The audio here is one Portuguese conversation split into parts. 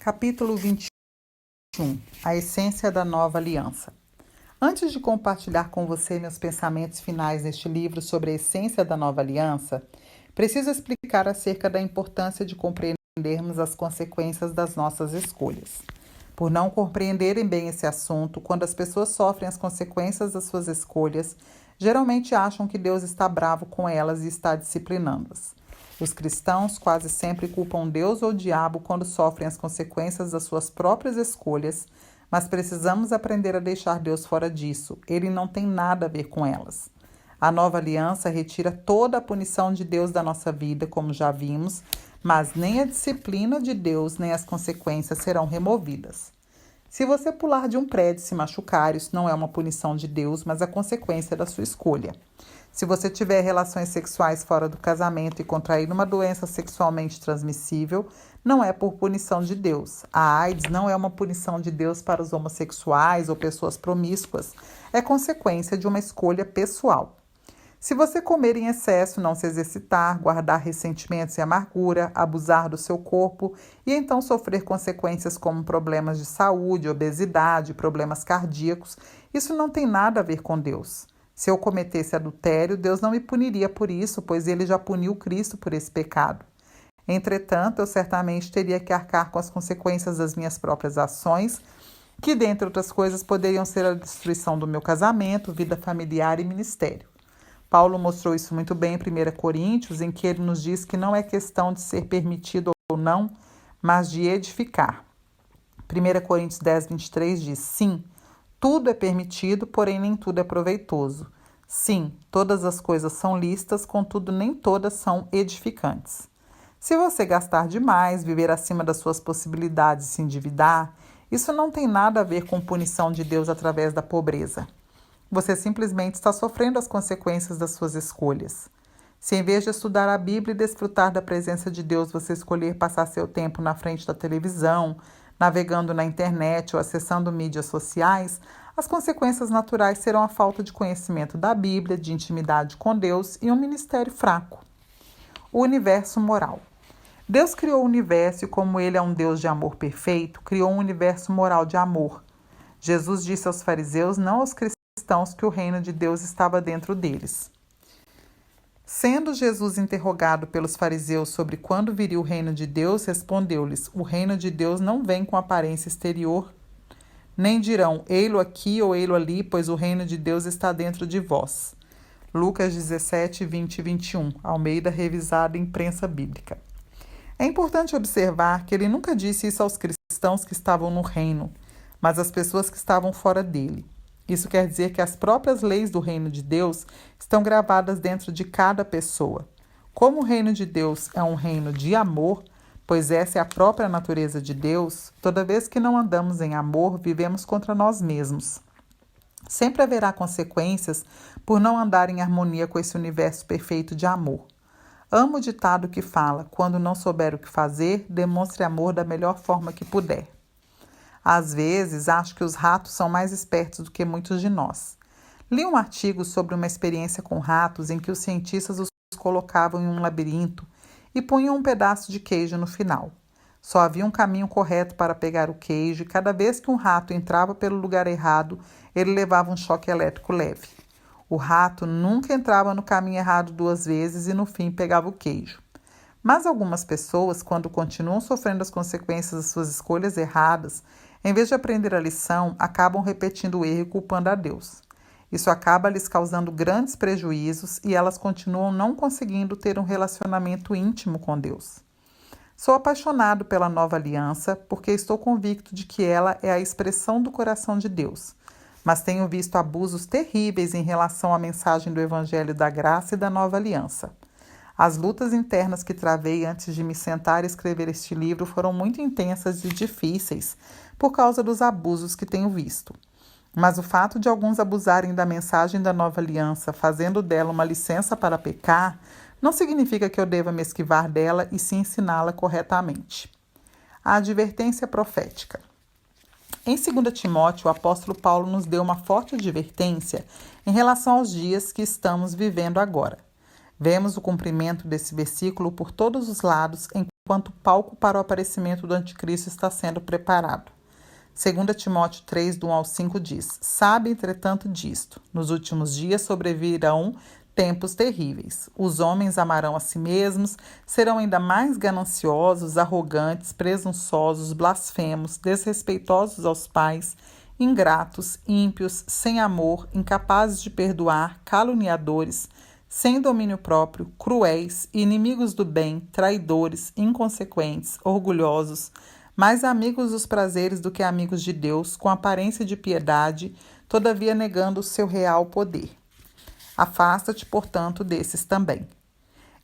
Capítulo 21. A essência da nova aliança. Antes de compartilhar com você meus pensamentos finais neste livro sobre a essência da nova aliança, preciso explicar acerca da importância de compreendermos as consequências das nossas escolhas. Por não compreenderem bem esse assunto, quando as pessoas sofrem as consequências das suas escolhas, geralmente acham que Deus está bravo com elas e está disciplinando-as. Os cristãos quase sempre culpam Deus ou o diabo quando sofrem as consequências das suas próprias escolhas, mas precisamos aprender a deixar Deus fora disso. Ele não tem nada a ver com elas. A nova aliança retira toda a punição de Deus da nossa vida, como já vimos, mas nem a disciplina de Deus nem as consequências serão removidas. Se você pular de um prédio e se machucar, isso não é uma punição de Deus, mas a consequência da sua escolha. Se você tiver relações sexuais fora do casamento e contrair uma doença sexualmente transmissível, não é por punição de Deus. A AIDS não é uma punição de Deus para os homossexuais ou pessoas promíscuas, é consequência de uma escolha pessoal. Se você comer em excesso, não se exercitar, guardar ressentimentos e amargura, abusar do seu corpo e então sofrer consequências como problemas de saúde, obesidade, problemas cardíacos, isso não tem nada a ver com Deus. Se eu cometesse adultério, Deus não me puniria por isso, pois ele já puniu Cristo por esse pecado. Entretanto, eu certamente teria que arcar com as consequências das minhas próprias ações, que, dentre outras coisas, poderiam ser a destruição do meu casamento, vida familiar e ministério. Paulo mostrou isso muito bem em 1 Coríntios, em que ele nos diz que não é questão de ser permitido ou não, mas de edificar. 1 Coríntios 10, 23 diz: sim, tudo é permitido, porém nem tudo é proveitoso. Sim, todas as coisas são lícitas, contudo nem todas são edificantes. Se você gastar demais, viver acima das suas possibilidades e se endividar, isso não tem nada a ver com punição de Deus através da pobreza. Você simplesmente está sofrendo as consequências das suas escolhas. Se em vez de estudar a Bíblia e desfrutar da presença de Deus, você escolher passar seu tempo na frente da televisão, navegando na internet ou acessando mídias sociais, as consequências naturais serão a falta de conhecimento da Bíblia, de intimidade com Deus e um ministério fraco. O universo moral. Deus criou o universo e, como ele é um Deus de amor perfeito, criou um universo moral de amor. Jesus disse aos fariseus, não aos cristãos, que o reino de Deus estava dentro deles. Sendo Jesus interrogado pelos fariseus sobre quando viria o reino de Deus, respondeu-lhes: o reino de Deus não vem com aparência exterior, nem dirão, ei-lo aqui ou ei-lo ali, pois o reino de Deus está dentro de vós. Lucas 17, 20 e 21, Almeida revisada Imprensa Bíblica. É importante observar que ele nunca disse isso aos cristãos que estavam no reino, mas às pessoas que estavam fora dele. Isso quer dizer que as próprias leis do reino de Deus estão gravadas dentro de cada pessoa. Como o reino de Deus é um reino de amor, pois essa é a própria natureza de Deus, toda vez que não andamos em amor, vivemos contra nós mesmos. Sempre haverá consequências por não andar em harmonia com esse universo perfeito de amor. Amo o ditado que fala: quando não souber o que fazer, demonstre amor da melhor forma que puder. Às vezes, acho que os ratos são mais espertos do que muitos de nós. Li um artigo sobre uma experiência com ratos em que os cientistas os colocavam em um labirinto e punham um pedaço de queijo no final. Só havia um caminho correto para pegar o queijo e cada vez que um rato entrava pelo lugar errado, ele levava um choque elétrico leve. O rato nunca entrava no caminho errado 2 vezes e no fim pegava o queijo. Mas algumas pessoas, quando continuam sofrendo as consequências das suas escolhas erradas, em vez de aprender a lição, acabam repetindo o erro e culpando a Deus. Isso acaba lhes causando grandes prejuízos e elas continuam não conseguindo ter um relacionamento íntimo com Deus. Sou apaixonado pela nova aliança porque estou convicto de que ela é a expressão do coração de Deus, mas tenho visto abusos terríveis em relação à mensagem do Evangelho da Graça e da nova aliança. As lutas internas que travei antes de me sentar e escrever este livro foram muito intensas e difíceis por causa dos abusos que tenho visto. Mas o fato de alguns abusarem da mensagem da nova aliança, fazendo dela uma licença para pecar, não significa que eu deva me esquivar dela e sim ensiná-la corretamente. A advertência profética. Em 2 Timóteo, o apóstolo Paulo nos deu uma forte advertência em relação aos dias que estamos vivendo agora. Vemos o cumprimento desse versículo por todos os lados enquanto o palco para o aparecimento do anticristo está sendo preparado. 2 Timóteo 3, do 1 ao 5 diz: Sabe, entretanto, disto: nos últimos dias sobrevirão tempos terríveis. Os homens amarão a si mesmos, serão ainda mais gananciosos, arrogantes, presunçosos, blasfemos, desrespeitosos aos pais, ingratos, ímpios, sem amor, incapazes de perdoar, caluniadores, sem domínio próprio, cruéis, inimigos do bem, traidores, inconsequentes, orgulhosos, mais amigos dos prazeres do que amigos de Deus, com aparência de piedade, todavia negando o seu real poder. Afasta-te, portanto, desses também.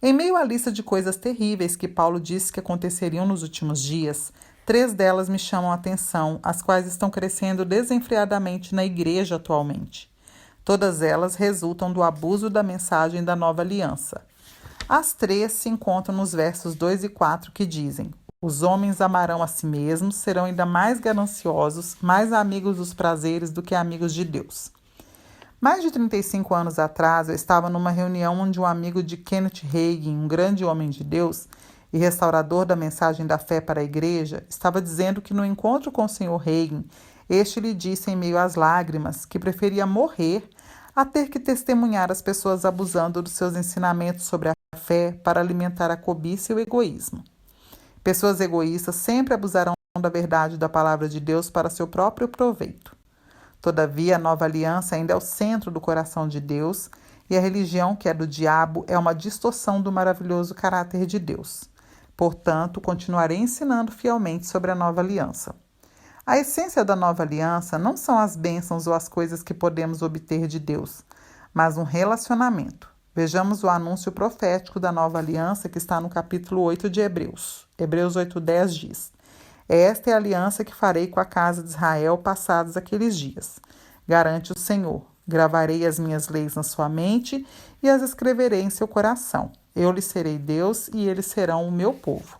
Em meio à lista de coisas terríveis que Paulo disse que aconteceriam nos últimos dias, 3 delas me chamam a atenção, as quais estão crescendo desenfreadamente na igreja atualmente. Todas elas resultam do abuso da mensagem da nova aliança. As 3 se encontram nos versos 2 e 4 que dizem: Os homens amarão a si mesmos, serão ainda mais gananciosos, mais amigos dos prazeres do que amigos de Deus. Mais de 35 anos atrás, eu estava numa reunião onde um amigo de Kenneth Hagin, um grande homem de Deus e restaurador da mensagem da fé para a igreja, estava dizendo que no encontro com o Sr. Hagin, este lhe disse em meio às lágrimas que preferia morrer a ter que testemunhar as pessoas abusando dos seus ensinamentos sobre a fé para alimentar a cobiça e o egoísmo. Pessoas egoístas sempre abusarão da verdade da palavra de Deus para seu próprio proveito. Todavia, a nova aliança ainda é o centro do coração de Deus e a religião, que é do diabo, é uma distorção do maravilhoso caráter de Deus. Portanto, continuarei ensinando fielmente sobre a nova aliança. A essência da nova aliança não são as bênçãos ou as coisas que podemos obter de Deus, mas um relacionamento. Vejamos o anúncio profético da nova aliança que está no capítulo 8 de Hebreus. Hebreus 8:10 diz: Esta é a aliança que farei com a casa de Israel passados aqueles dias. Garante o Senhor. Gravarei as minhas leis na sua mente e as escreverei em seu coração. Eu lhes serei Deus e eles serão o meu povo.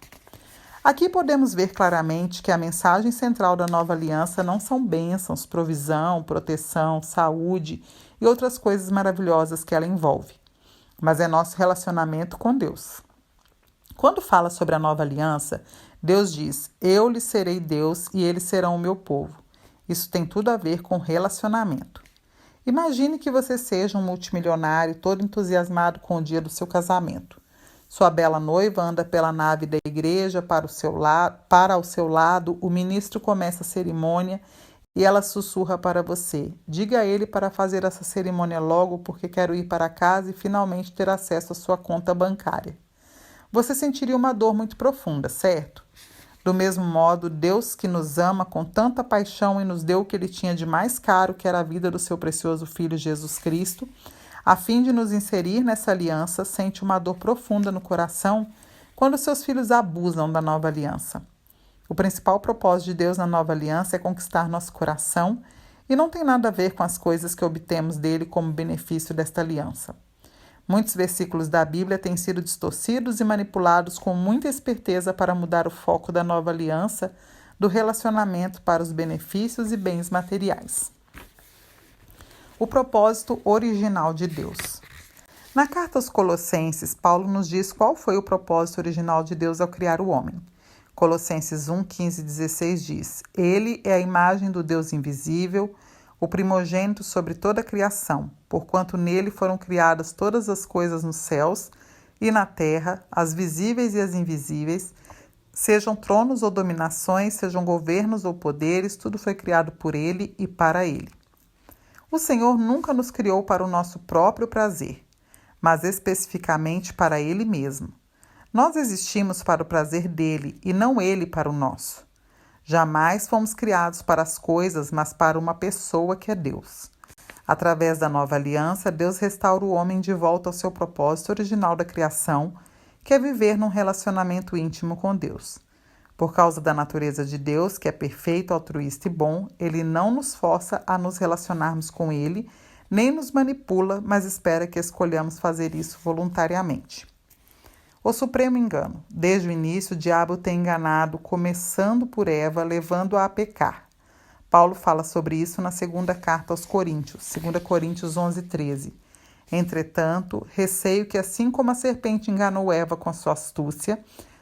Aqui podemos ver claramente que a mensagem central da nova aliança não são bênçãos, provisão, proteção, saúde e outras coisas maravilhosas que ela envolve, mas é nosso relacionamento com Deus. Quando fala sobre a nova aliança, Deus diz: Eu lhes serei Deus e eles serão o meu povo. Isso tem tudo a ver com relacionamento. Imagine que você seja um multimilionário todo entusiasmado com o dia do seu casamento. Sua bela noiva anda pela nave da igreja para ao seu lado, o ministro começa a cerimônia e ela sussurra para você: Diga a ele para fazer essa cerimônia logo porque quero ir para casa e finalmente ter acesso à sua conta bancária. Você sentiria uma dor muito profunda, certo? Do mesmo modo, Deus, que nos ama com tanta paixão e nos deu o que ele tinha de mais caro, que era a vida do seu precioso Filho Jesus Cristo, a fim de nos inserir nessa aliança, sente uma dor profunda no coração quando seus filhos abusam da nova aliança. O principal propósito de Deus na nova aliança é conquistar nosso coração e não tem nada a ver com as coisas que obtemos dele como benefício desta aliança. Muitos versículos da Bíblia têm sido distorcidos e manipulados com muita esperteza para mudar o foco da nova aliança do relacionamento para os benefícios e bens materiais. O propósito original de Deus. Na carta aos Colossenses, Paulo nos diz qual foi o propósito original de Deus ao criar o homem. Colossenses 1, 15 e 16 diz: Ele é a imagem do Deus invisível, o primogênito sobre toda a criação, porquanto nele foram criadas todas as coisas nos céus e na terra, as visíveis e as invisíveis, sejam tronos ou dominações, sejam governos ou poderes, tudo foi criado por ele e para ele. O Senhor nunca nos criou para o nosso próprio prazer, mas especificamente para ele mesmo. Nós existimos para o prazer dele e não ele para o nosso. Jamais fomos criados para as coisas, mas para uma pessoa que é Deus. Através da nova aliança, Deus restaura o homem de volta ao seu propósito original da criação, que é viver num relacionamento íntimo com Deus. Por causa da natureza de Deus, que é perfeito, altruísta e bom, ele não nos força a nos relacionarmos com ele, nem nos manipula, mas espera que escolhamos fazer isso voluntariamente. O supremo engano. Desde o início, o diabo tem enganado, começando por Eva, levando-a a pecar. Paulo fala sobre isso na segunda carta aos Coríntios, 2 Coríntios 11, 13. Entretanto, receio que assim como a serpente enganou Eva com sua astúcia,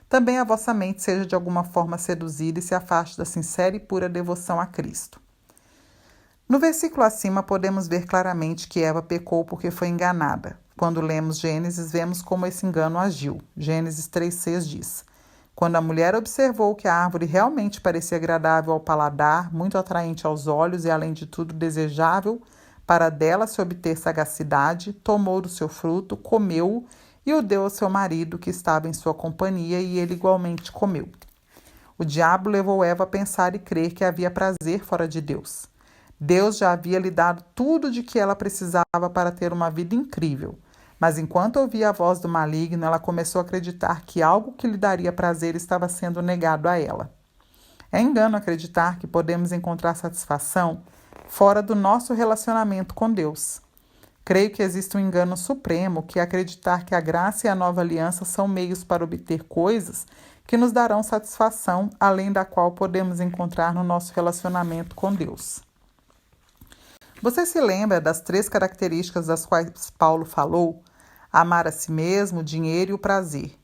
também a vossa mente seja de alguma forma seduzida e se afaste da sincera e pura devoção a Cristo. No versículo acima, podemos ver claramente que Eva pecou porque foi enganada. Quando lemos Gênesis, vemos como esse engano agiu. Gênesis 3,6 diz: quando a mulher observou que a árvore realmente parecia agradável ao paladar, muito atraente aos olhos e, além de tudo, desejável para dela se obter sagacidade, tomou do seu fruto, comeu-o e o deu ao seu marido, que estava em sua companhia, e ele igualmente comeu. O diabo levou Eva a pensar e crer que havia prazer fora de Deus. Deus já havia lhe dado tudo de que ela precisava para ter uma vida incrível. Mas enquanto ouvia a voz do maligno, ela começou a acreditar que algo que lhe daria prazer estava sendo negado a ela. É engano acreditar que podemos encontrar satisfação fora do nosso relacionamento com Deus. Creio que existe um engano supremo, que é acreditar que a graça e a nova aliança são meios para obter coisas que nos darão satisfação, além da qual podemos encontrar no nosso relacionamento com Deus. Você se lembra das 3 características das quais Paulo falou? Amar a si mesmo, o dinheiro e o prazer.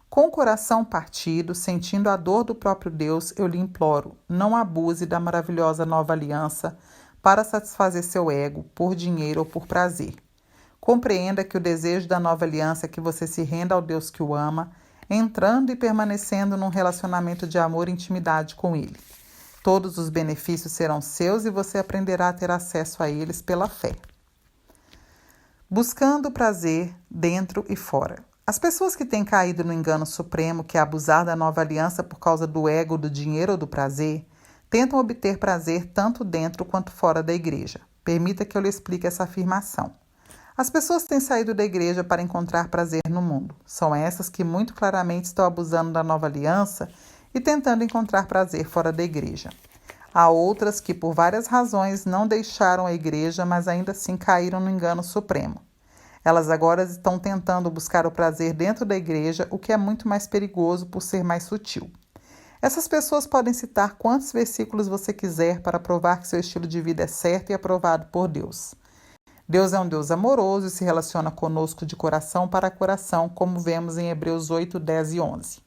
Com o coração partido, sentindo a dor do próprio Deus, eu lhe imploro, não abuse da maravilhosa nova aliança para satisfazer seu ego, por dinheiro ou por prazer. Compreenda que o desejo da nova aliança é que você se renda ao Deus que o ama, entrando e permanecendo num relacionamento de amor e intimidade com Ele. Todos os benefícios serão seus e você aprenderá a ter acesso a eles pela fé. Buscando prazer dentro e fora. As pessoas que têm caído no engano supremo, que é abusar da nova aliança por causa do ego, do dinheiro ou do prazer, tentam obter prazer tanto dentro quanto fora da igreja. Permita que eu lhe explique essa afirmação. As pessoas têm saído da igreja para encontrar prazer no mundo. São essas que muito claramente estão abusando da nova aliança e tentando encontrar prazer fora da igreja. Há outras que, por várias razões, não deixaram a igreja, mas ainda assim caíram no engano supremo. Elas agora estão tentando buscar o prazer dentro da igreja, o que é muito mais perigoso por ser mais sutil. Essas pessoas podem citar quantos versículos você quiser para provar que seu estilo de vida é certo e aprovado por Deus. Deus é um Deus amoroso e se relaciona conosco de coração para coração, como vemos em Hebreus 8, 10 e 11.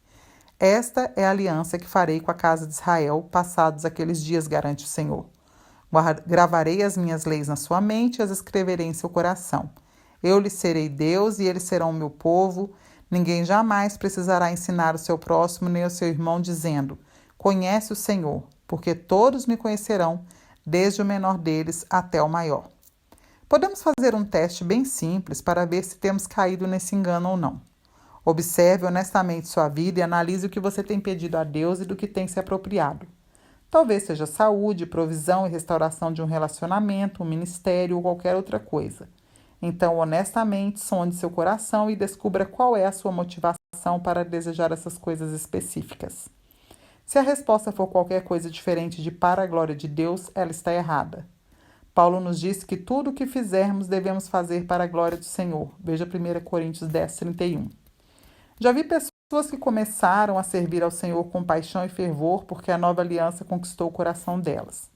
Esta é a aliança que farei com a casa de Israel, passados aqueles dias, garante o Senhor. Gravarei as minhas leis na sua mente e as escreverei em seu coração. Eu lhes serei Deus e eles serão o meu povo. Ninguém jamais precisará ensinar o seu próximo nem o seu irmão, dizendo: conhece o Senhor, porque todos me conhecerão, desde o menor deles até o maior. Podemos fazer um teste bem simples para ver se temos caído nesse engano ou não. Observe honestamente sua vida e analise o que você tem pedido a Deus e do que tem se apropriado. Talvez seja saúde, provisão e restauração de um relacionamento, um ministério ou qualquer outra coisa. Então, honestamente, sonde seu coração e descubra qual é a sua motivação para desejar essas coisas específicas. Se a resposta for qualquer coisa diferente de para a glória de Deus, ela está errada. Paulo nos diz que tudo o que fizermos devemos fazer para a glória do Senhor. Veja 1 Coríntios 10, 31. Já vi pessoas que começaram a servir ao Senhor com paixão e fervor porque a nova aliança conquistou o coração delas.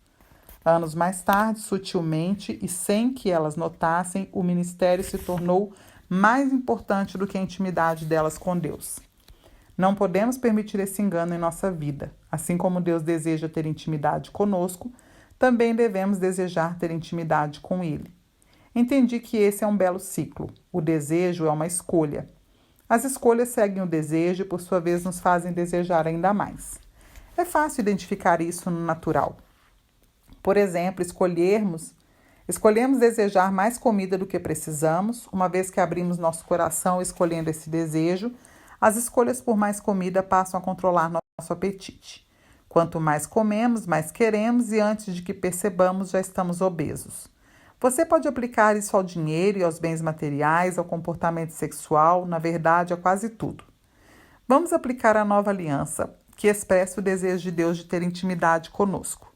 Anos mais tarde, sutilmente e sem que elas notassem, o ministério se tornou mais importante do que a intimidade delas com Deus. Não podemos permitir esse engano em nossa vida. Assim como Deus deseja ter intimidade conosco, também devemos desejar ter intimidade com Ele. Entendi que esse é um belo ciclo. O desejo é uma escolha. As escolhas seguem o desejo e, por sua vez, nos fazem desejar ainda mais. É fácil identificar isso no natural. Por exemplo, escolhemos desejar mais comida do que precisamos, uma vez que abrimos nosso coração escolhendo esse desejo, as escolhas por mais comida passam a controlar nosso apetite. Quanto mais comemos, mais queremos e antes de que percebamos, já estamos obesos. Você pode aplicar isso ao dinheiro e aos bens materiais, ao comportamento sexual, na verdade, a quase tudo. Vamos aplicar a nova aliança, que expressa o desejo de Deus de ter intimidade conosco.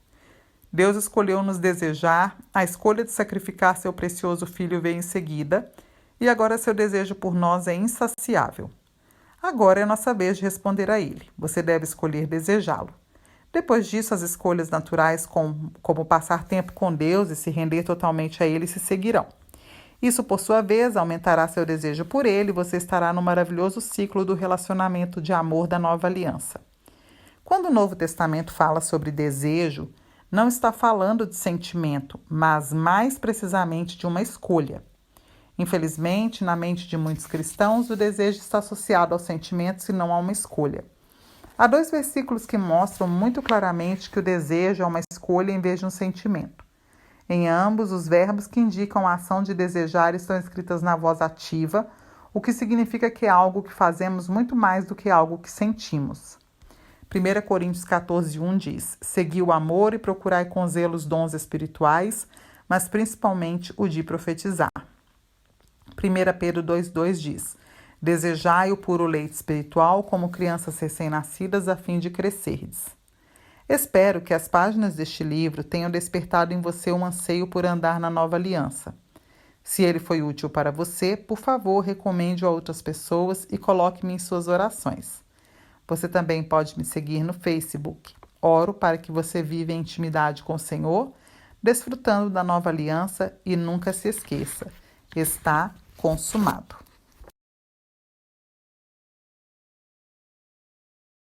Deus escolheu nos desejar, a escolha de sacrificar seu precioso filho veio em seguida, e agora seu desejo por nós é insaciável. Agora é nossa vez de responder a ele. Você deve escolher desejá-lo. Depois disso, as escolhas naturais, como passar tempo com Deus e se render totalmente a Ele, se seguirão. Isso, por sua vez, aumentará seu desejo por ele e você estará no maravilhoso ciclo do relacionamento de amor da nova aliança. Quando o Novo Testamento fala sobre desejo, não está falando de sentimento, mas mais precisamente de uma escolha. Infelizmente, na mente de muitos cristãos, o desejo está associado aos sentimentos e não a uma escolha. Há 2 versículos que mostram muito claramente que o desejo é uma escolha em vez de um sentimento. Em ambos, os verbos que indicam a ação de desejar estão escritos na voz ativa, o que significa que é algo que fazemos muito mais do que algo que sentimos. 1 Coríntios 14:1 diz: segui o amor e procurai com zelo os dons espirituais, mas principalmente o de profetizar. 1 Pedro 2:2 diz: desejai o puro leite espiritual como crianças recém-nascidas a fim de crescerdes. Espero que as páginas deste livro tenham despertado em você um anseio por andar na nova aliança. Se ele foi útil para você, por favor, recomende-o a outras pessoas e coloque-me em suas orações. Você também pode me seguir no Facebook. Oro para que você viva em intimidade com o Senhor, desfrutando da nova aliança e nunca se esqueça: está consumado.